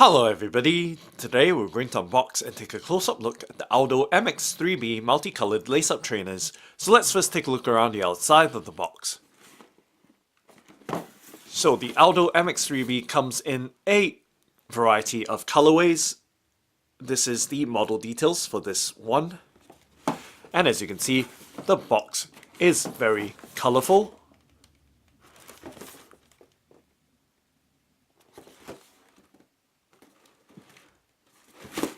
Hello everybody, today we're going to unbox and take a close-up look at the Aldo Mx3 multicolored lace-up trainers. So let's first take a look around the outside of the box. So the Aldo Mx3 comes in a variety of colorways. This is the model details for this one. And as you can see, the box is very colorful.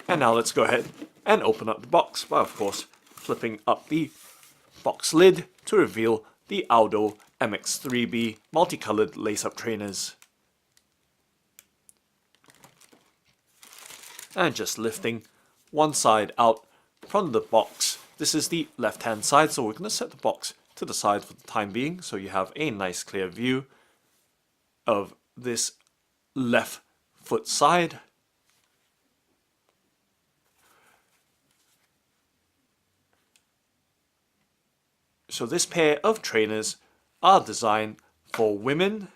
And now let's go ahead and open up the box by, of course, flipping up the box lid to reveal the Aldo Mx3 multicolored lace-up trainers. And just lifting one side out from the box. This is the left-hand side, so we're going to set the box to the side for the time being, so you have a nice clear view of this left foot side. So this pair of trainers are designed for women,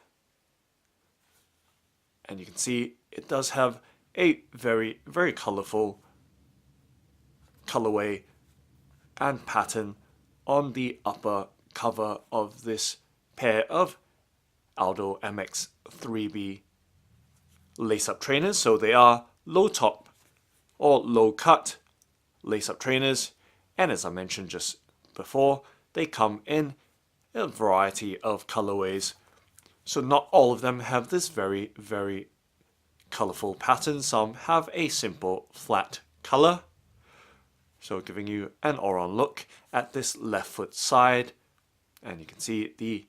and you can see it does have a very colorful colorway and pattern on the upper cover of this pair of Aldo Mx3 lace-up trainers. So they are low top or low cut lace-up trainers, and as I mentioned just before, they come in a variety of colorways. So not all of them have this very colorful pattern. Some have a simple flat color. So giving you an all-round look at this left foot side. And you can see the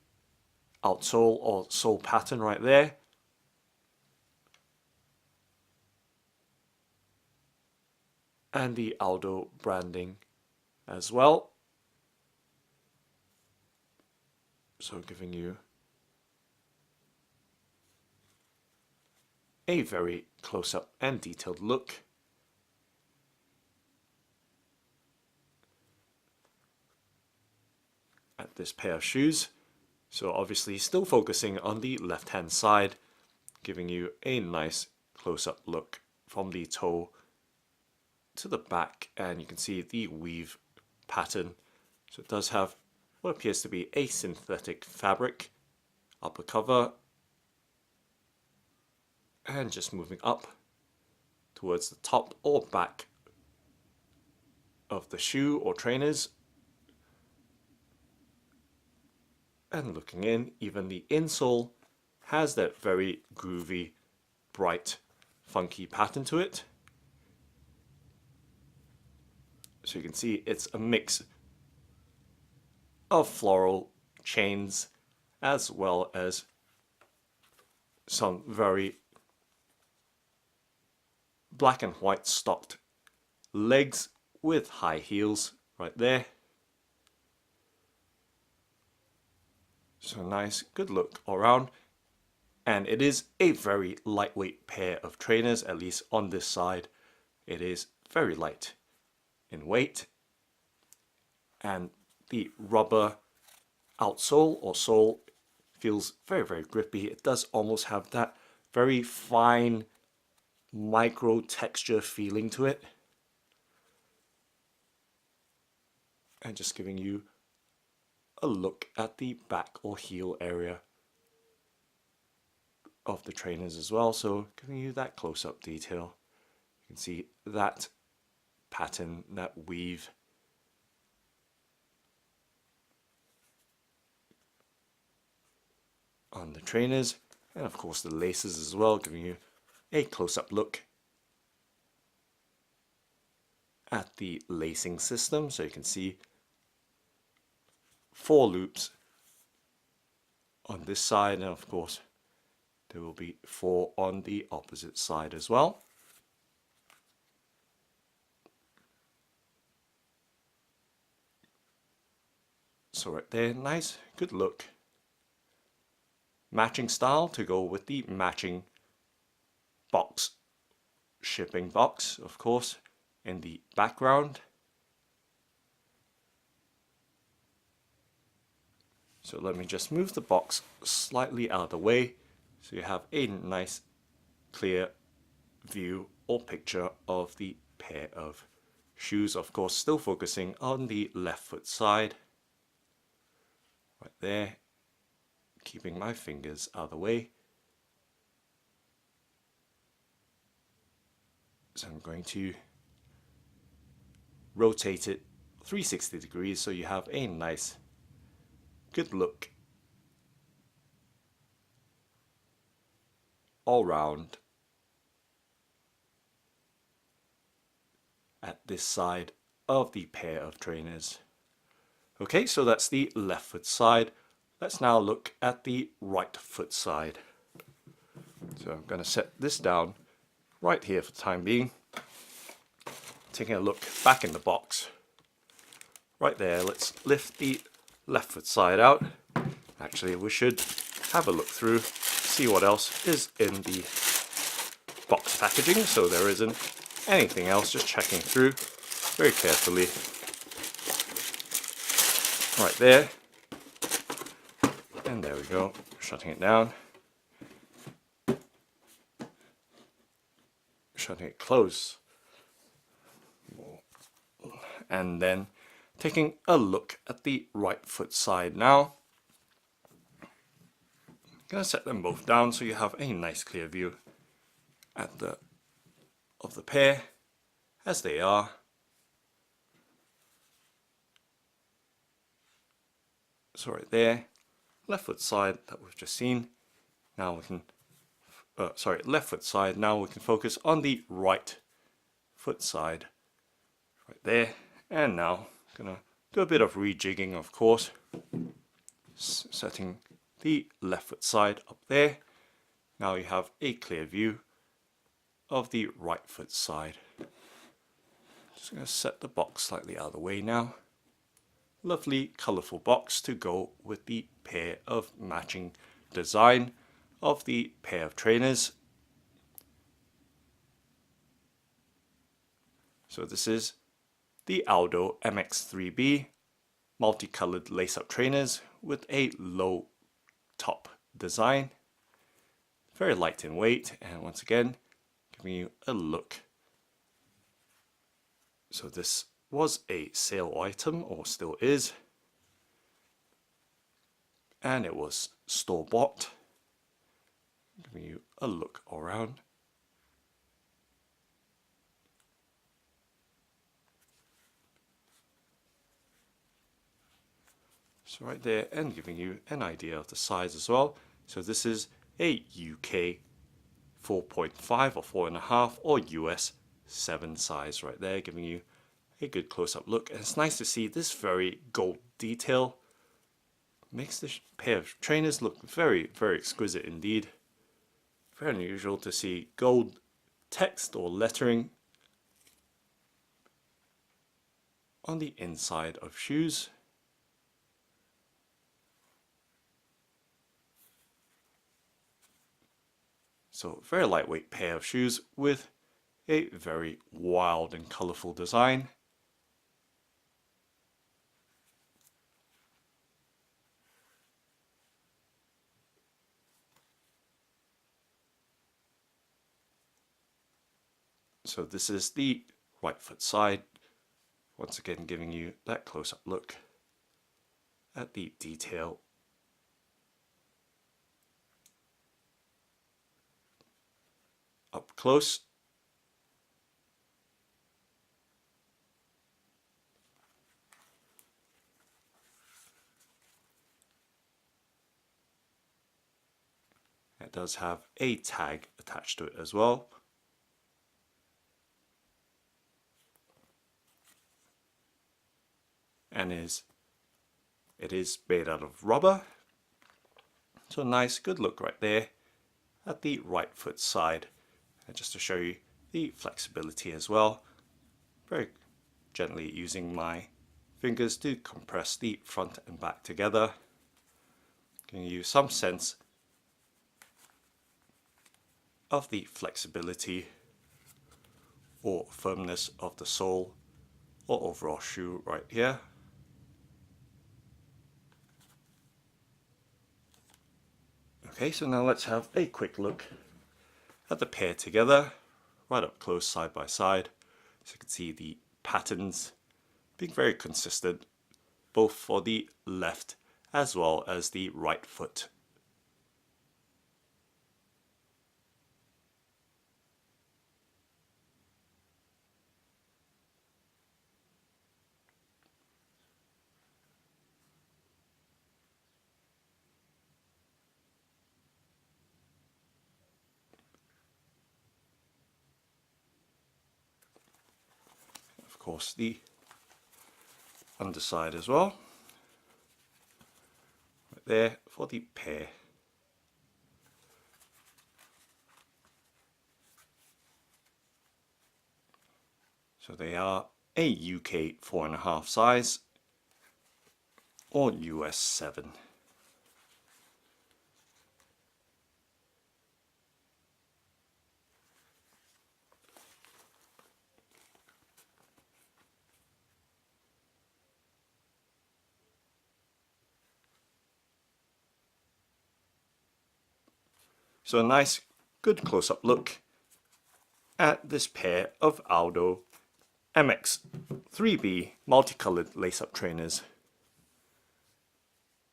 outsole or sole pattern right there. And the Aldo branding as well. So giving you a very close-up and detailed look at this pair of shoes. So obviously still focusing on the left-hand side, giving you a nice close-up look from the toe to the back, and you can see the weave pattern. So it does have what appears to be a synthetic fabric upper cover, and just moving up towards the top or back of the shoe or trainers, and looking in, even the insole has that very groovy, bright, funky pattern to it. So you can see it's a mix of floral chains as well as some very black and white stopped legs with high heels right there. So nice, good look all around. And it is a very lightweight pair of trainers, at least on this side. It is very light in weight, and the rubber outsole or sole feels very grippy. It does almost have that very fine micro texture feeling to it. And just giving you a look at the back or heel area of the trainers as well. So giving you that close-up detail. You can see that pattern, that weave. On the trainers, and of course the laces as well, giving you a close-up look at the lacing system. So you can see 4 loops on this side, and of course there will be 4 on the opposite side as well. So right there, nice, good look. Matching style to go with the matching box, shipping box, of course, in the background. So let me just move the box slightly out of the way so you have a nice clear view or picture of the pair of shoes. Of course, still focusing on the left foot side, right there, keeping my fingers out of the way. So I'm going to rotate it 360 degrees so you have a nice, good look all round at this side of the pair of trainers. Okay, so that's the left foot side. Let's now look at the right foot side. So I'm going to set this down right here for the time being. Taking a look back in the box. Right there, let's lift the left foot side out. Actually, we should have a look through, see what else is in the box packaging. So there isn't anything else, just checking through very carefully. Right there. And there we go, shutting it down. Shutting it close. And then taking a look at the right foot side now. I'm going to set them both down so you have a nice clear view at of the pair as they are. So right there, left foot side that we've just seen. Now we can, left foot side. Now we can focus on the right foot side, right there. And now I'm gonna do a bit of rejigging, of course, setting the left foot side up there. Now you have a clear view of the right foot side. Just gonna set the box slightly out of the way now. Lovely colourful box to go with the pair of matching design of the pair of trainers. So this is the Aldo Mx3B multicolored lace-up trainers with a low top design. Very light in weight, and once again giving you a look. So this was a sale item, or still is, and it was store-bought. Giving you a look around. So right there, and giving you an idea of the size as well. So this is a UK 4.5 or 4.5 or US 7 size right there, giving you a good close-up look. And it's nice to see this very gold detail. Makes this pair of trainers look very, very exquisite indeed. Very unusual to see gold text or lettering on the inside of shoes. So very lightweight pair of shoes with a very wild and colourful design. So this is the right foot side. Once again giving you that close-up look at the detail. Up close. It does have a tag attached to it as well. And it is made out of rubber. So nice, good look right there at the right foot side. And just to show you the flexibility as well, very gently using my fingers to compress the front and back together, giving you some sense of the flexibility or firmness of the sole or overall shoe right here. Okay, so now let's have a quick look at the pair together. right up close side by side. So you can see the patterns being very consistent, both for the left as well as the right foot. Of course, the underside as well, right there for the pair. So they are a UK 4.5 size or US 7. So a nice, good close-up look at this pair of Aldo Mx3B multicolored lace-up trainers.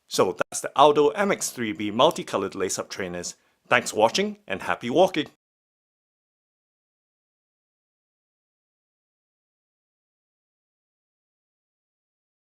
So that's the Aldo Mx3B multicolored lace-up trainers. Thanks for watching and happy walking!